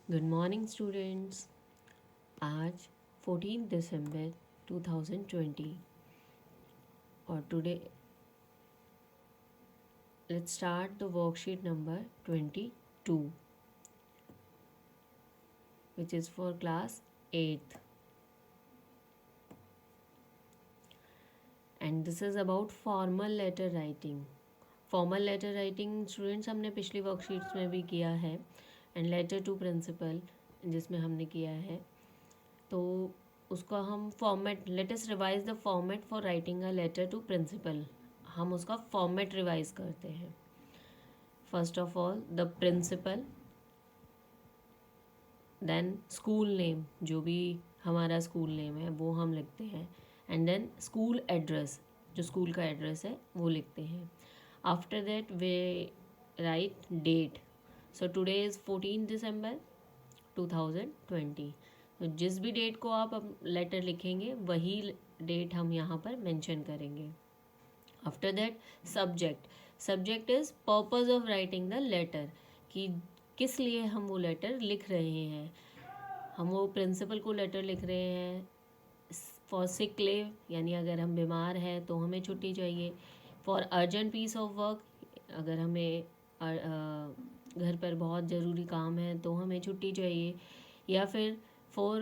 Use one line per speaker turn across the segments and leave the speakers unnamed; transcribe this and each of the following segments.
Good morning students. आज 14 December 2020 और today let's start the worksheet number 22 which is for class 8th and this is about formal letter writing. Formal letter writing students हमने पिछली worksheets में भी किया है and later to principal जिसमें हमने किया है, तो उसका हम format let us revise the format for writing a letter to principal. हम उसका फॉर्मेट रिवाइज करते हैं। First of all the principal, then school name, जो भी हमारा स्कूल नेम है वो हम लिखते हैं, एंड देन स्कूल एड्रेस, जो स्कूल का एड्रेस है वो लिखते हैं। After that we write date. So today is 14 December 2020। तो जिस भी डेट को आप लेटर लिखेंगे वही डेट हम यहाँ पर मेंशन करेंगे। After that subject. Subject is purpose of writing the letter, कि किस लिए हम वो लेटर लिख रहे हैं। हम वो प्रिंसिपल को लेटर लिख रहे हैं फॉर सिक लीव, यानी अगर हम बीमार हैं तो हमें छुट्टी चाहिए। For urgent piece of work, अगर हमें घर पर बहुत ज़रूरी काम है तो हमें छुट्टी चाहिए। या फिर फॉर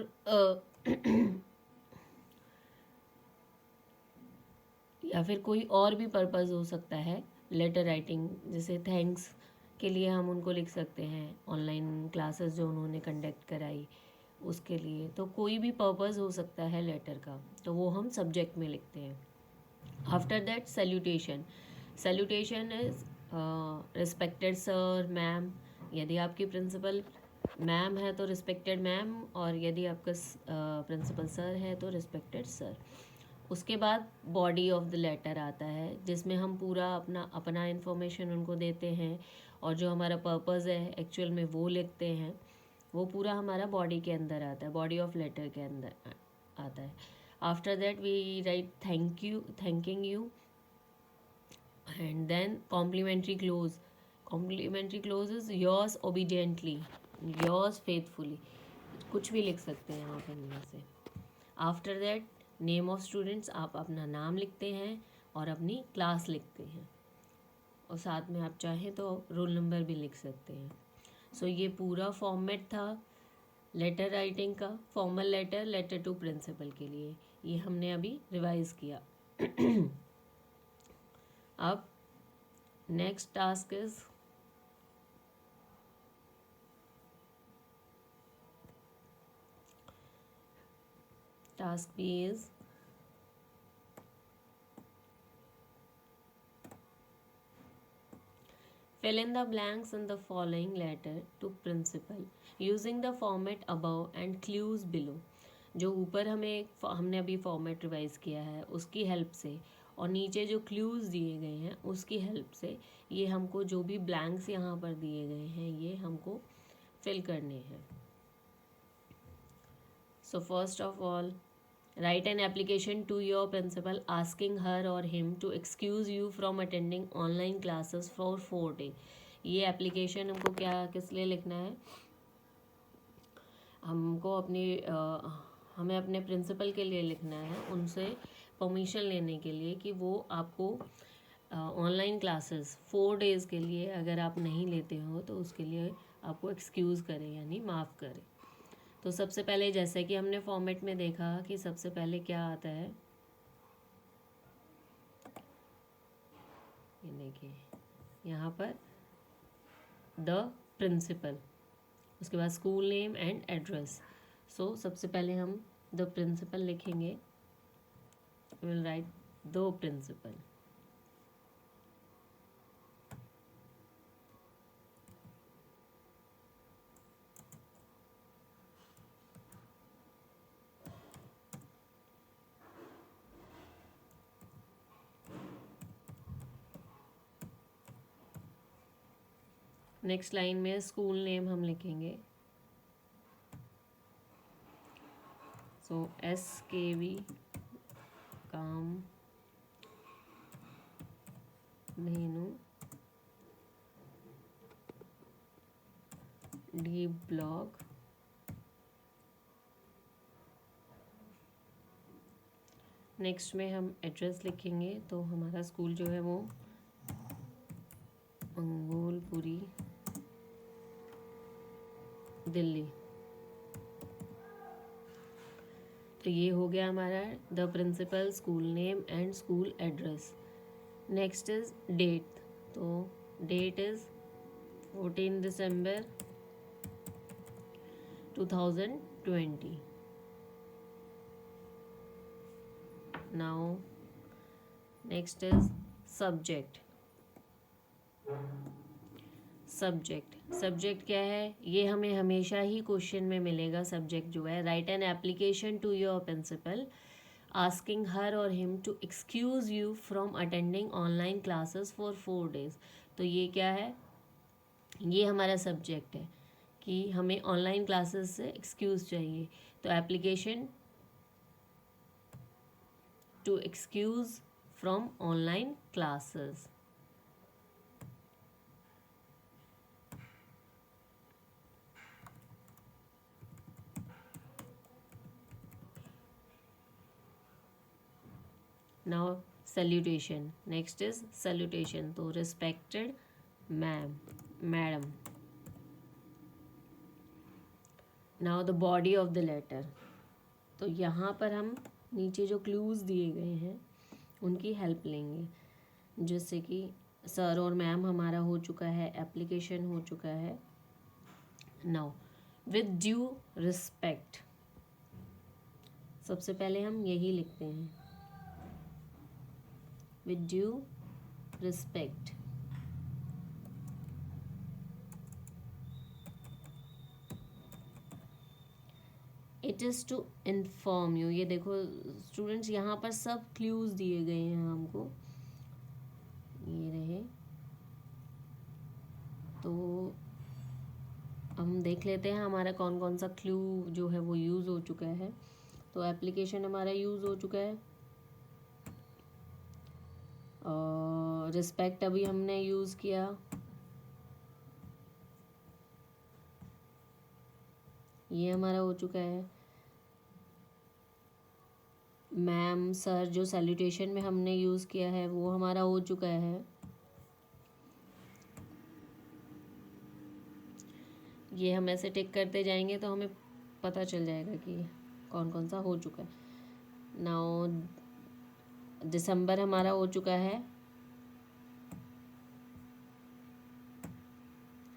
या फिर कोई और भी पर्पज़ हो सकता है लेटर राइटिंग, जैसे थैंक्स के लिए हम उनको लिख सकते हैं, ऑनलाइन क्लासेस जो उन्होंने कंडक्ट कराई उसके लिए। तो कोई भी पर्पज़ हो सकता है लेटर का, तो वो हम सब्जेक्ट में लिखते हैं। After that salutation. Salutation is respected sir, ma'am. यदि आपकी प्रिंसिपल मैम है तो रिस्पेक्टेड मैम, और यदि आपका प्रिंसिपल सर है तो रिस्पेक्टेड सर। उसके बाद बॉडी ऑफ द लेटर आता है, जिसमें हम पूरा अपना इन्फॉर्मेशन उनको देते हैं, और जो हमारा पर्पज़ है एक्चुअल में वो लिखते हैं। वो पूरा हमारा बॉडी के अंदर आता है, बॉडी ऑफ लेटर के अंदर आता है। After that we write thanking you, and then complimentary close. Complimentary close is yours obediently, yours faithfully, कुछ भी लिख सकते हैं आप इनमें से। After that name of students, आप अपना नाम लिखते हैं और अपनी क्लास लिखते हैं, और साथ में आप चाहें तो रोल नंबर भी लिख सकते हैं। सो ये पूरा फॉर्मेट था लेटर राइटिंग का, formal letter, letter to principal के लिए। ये हमने अभी रिवाइज किया। अब next task is task B is fill in the blanks in the following letter to principal using the format above and clues below। जो ऊपर हमने अभी फॉर्मेट रिवाइज किया है उसकी हेल्प से, और नीचे जो क्लूज़ दिए गए हैं उसकी हेल्प से, ये हमको जो भी ब्लैंक्स यहाँ पर दिए गए हैं ये हमको फिल करने हैं। So first of all, write an application to your principal asking her or him to excuse you from attending online classes for 4 days। ये एप्लीकेशन हमको किस लिए लिखना है? हमको हमें अपने प्रिंसिपल के लिए लिखना है, उनसे परमिशन लेने के लिए कि वो आपको ऑनलाइन क्लासेस 4 डेज़ के लिए अगर आप नहीं लेते हो तो उसके लिए आपको एक्सक्यूज़ करें, यानी माफ़ करें। तो सबसे पहले जैसे कि हमने फॉर्मेट में देखा कि सबसे पहले क्या आता है, ये देखिए यहाँ पर द प्रिंसिपल, उसके बाद school name and address. So सबसे पहले हम द प्रिंसिपल लिखेंगे, will write the principal. Next line में स्कूल नेम हम लिखेंगे, सो SKV काम धेनु D ब्लॉक नेक्स्ट में हम एड्रेस लिखेंगे, तो हमारा स्कूल जो है वो मंगोलपुरी, दिल्ली। तो ये हो गया हमारा the principal, school name and school address. Next is date. तो date is 14 December 2020। Now next is subject. Subject क्या है, ये हमें हमेशा ही क्वेश्चन में मिलेगा। सब्जेक्ट जो है, write an application to your principal asking her और him to excuse you from attending online classes for 4 days। तो ये क्या है, ये हमारा सब्जेक्ट है कि हमें ऑनलाइन क्लासेस से एक्सक्यूज चाहिए। तो application to excuse from online classes. Now salutation. Next is salutation. तो respected ma'am, madam. Now the body of the letter. तो यहाँ पर हम नीचे जो क्लूज़ दिए गए हैं उनकी हेल्प लेंगे, जैसे कि सर और मैम हमारा हो चुका है, एप्लीकेशन हो चुका है। नाउ विद ड्यू रिस्पेक्ट, सबसे पहले हम यही लिखते हैं, with due respect. It is to inform you. ये देखो स्टूडेंट्स, यहाँ पर सब क्लूज़ दिए गए हैं हमको, ये रहे। तो हम देख लेते हैं हमारा कौन कौन सा क्लू जो है वो यूज़ हो चुका है। तो एप्लीकेशन हमारा यूज़ हो चुका है, और रिस्पेक्ट अभी हमने यूज़ किया, ये हमारा हो चुका है। मैम सर जो सैल्यूटेशन में हमने यूज़ किया है वो हमारा हो चुका है। ये हम ऐसे टिक करते जाएंगे तो हमें पता चल जाएगा कि कौन कौन सा हो चुका है। नाउ दिसंबर हमारा हो चुका है,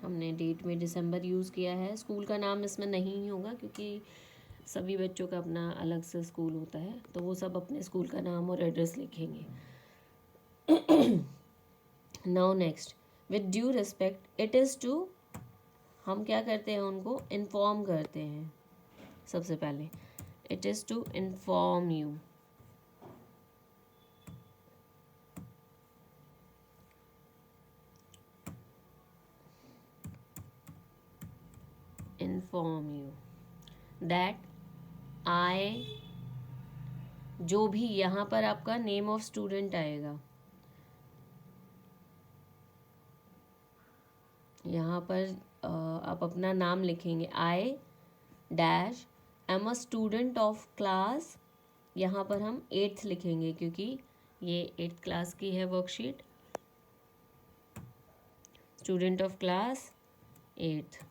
हमने डेट में दिसंबर यूज़ किया है। स्कूल का नाम इसमें नहीं होगा क्योंकि सभी बच्चों का अपना अलग से स्कूल होता है, तो वो सब अपने स्कूल का नाम और एड्रेस लिखेंगे। Now next, with due respect, it is to, हम क्या करते हैं उनको इन्फॉर्म करते हैं। सबसे पहले it is to inform you. Inform you that I, जो भी यहाँ पर आपका नेम ऑफ स्टूडेंट आएगा, यहाँ पर आप अपना नाम लिखेंगे, I dash am a student of class, यहाँ पर हम 8th लिखेंगे क्योंकि ये 8th क्लास की है worksheet. Student of class 8th।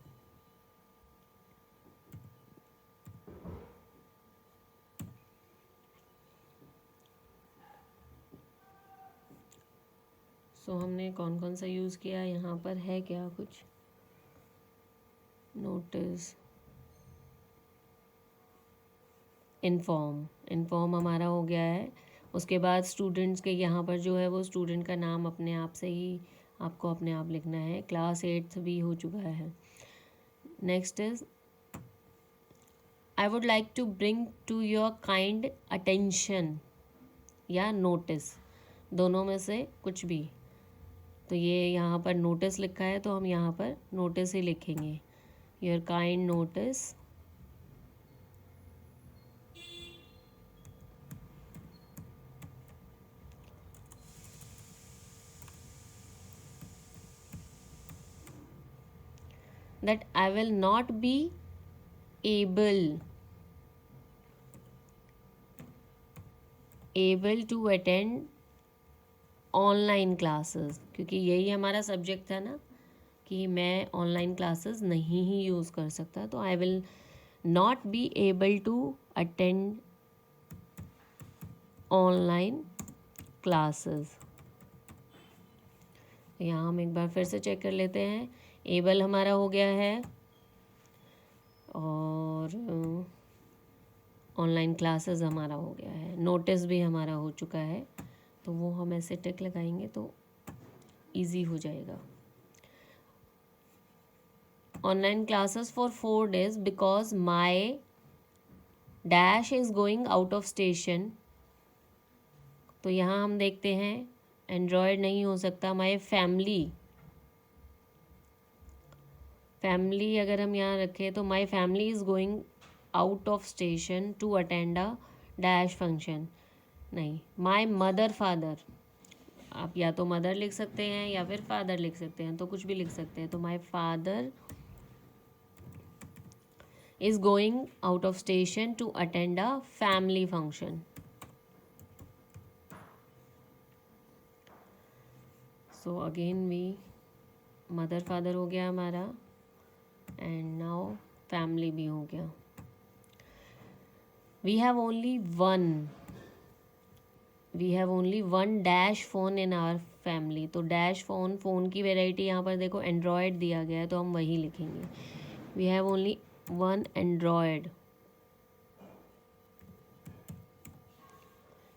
सो हमने कौन कौन सा यूज़ किया, यहाँ पर है क्या कुछ, नोटिस, इन्फॉर्म हमारा हो गया है। उसके बाद स्टूडेंट्स के यहाँ पर जो है वो स्टूडेंट का नाम अपने आप से ही आपको अपने आप लिखना है। क्लास 8th भी हो चुका है। Next is, I would like to bring to your kind attention या नोटिस, दोनों में से कुछ भी। तो ये यहाँ पर नोटिस लिखा है तो हम यहाँ पर नोटिस ही लिखेंगे, your kind notice. that I will not be able able to attend online classes, क्योंकि यही हमारा सब्जेक्ट था ना कि मैं ऑनलाइन क्लासेस नहीं ही यूज़ कर सकता, तो I will not be able to attend online classes. यहाँ हम एक बार फिर से चेक कर लेते हैं। एबल हमारा हो गया है और ऑनलाइन क्लासेस हमारा हो गया है, नोटिस भी हमारा हो चुका है, तो वो हम ऐसे टिक लगाएंगे तो इजी हो जाएगा। Online classes for 4 days because my dash is going out of station. तो यहाँ हम देखते हैं एंड्रॉयड नहीं हो सकता, माई फैमिली अगर हम यहाँ रखें तो my family is going out of station to attend a dash function, नहीं। माई मदर फादर, आप या तो मदर लिख सकते हैं या फिर फादर लिख सकते हैं, तो कुछ भी लिख सकते हैं। तो my father is going out of station to attend a family function. So again we mother father हो गया हमारा एंड नाउ फैमिली भी हो गया। We have only one dash phone in our family. तो डैश फ़ोन की variety यहाँ पर देखो एंड्रॉयड दिया गया है, तो हम वही लिखेंगे। We have only one android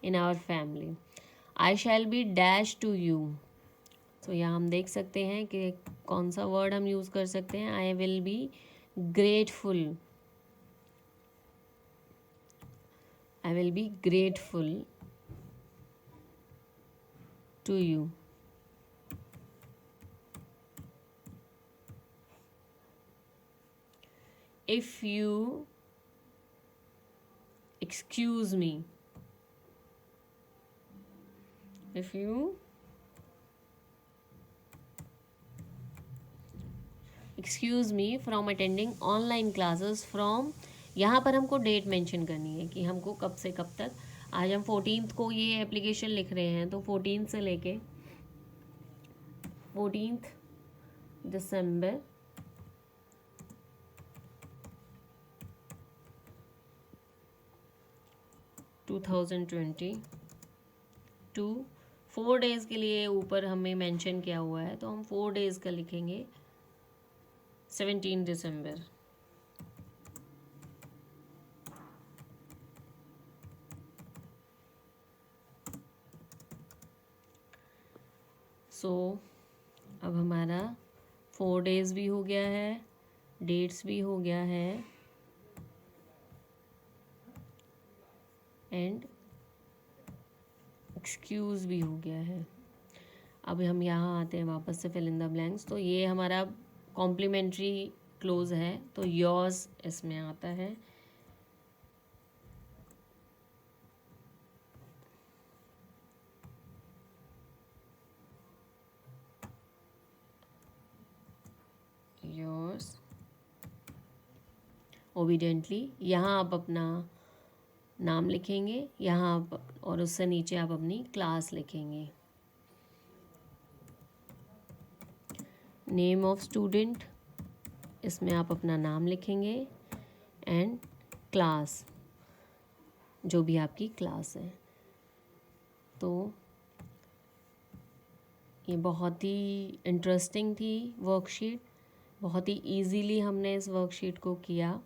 in our family. I shall be dash to you. तो यहाँ हम देख सकते हैं कि कौन सा वर्ड हम यूज़ कर सकते हैं। I will be grateful, I will be grateful to you. If you excuse me, if you excuse me from attending online classes from, यहाँ पर हमको डेट मेंशन करनी है कि हमको कब से कब तक। आज हम 14th को ये एप्लीकेशन लिख रहे हैं, तो 14th से लेके 14th दिसंबर 2022 4 days के लिए ऊपर हमें मेंशन किया हुआ है, तो हम 4 days का लिखेंगे 17 दिसंबर। सो अब हमारा 4 days भी हो गया है, डेट्स भी हो गया है एंड एक्सक्यूज़ भी हो गया है। अब हम यहाँ आते हैं वापस से फिल इन द ब्लैंक्स। तो ये हमारा कॉम्प्लीमेंट्री क्लोज है, तो योर्स इसमें आता है। योर्स ओबीडियंटली, यहाँ आप अपना नाम लिखेंगे, यहाँ आप, और उससे नीचे आप अपनी क्लास लिखेंगे। नेम ऑफ स्टूडेंट, इसमें आप अपना नाम लिखेंगे एंड क्लास, जो भी आपकी क्लास है। तो ये बहुत ही इंटरेस्टिंग थी वर्कशीट, बहुत ही इजीली हमने इस वर्कशीट को किया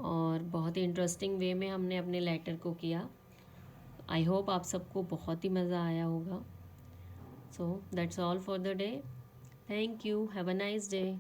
और बहुत ही इंटरेस्टिंग वे में हमने अपने लेटर को किया। आई होप आप सबको बहुत ही मज़ा आया होगा। So that's all for the day. Thank you, have a nice day.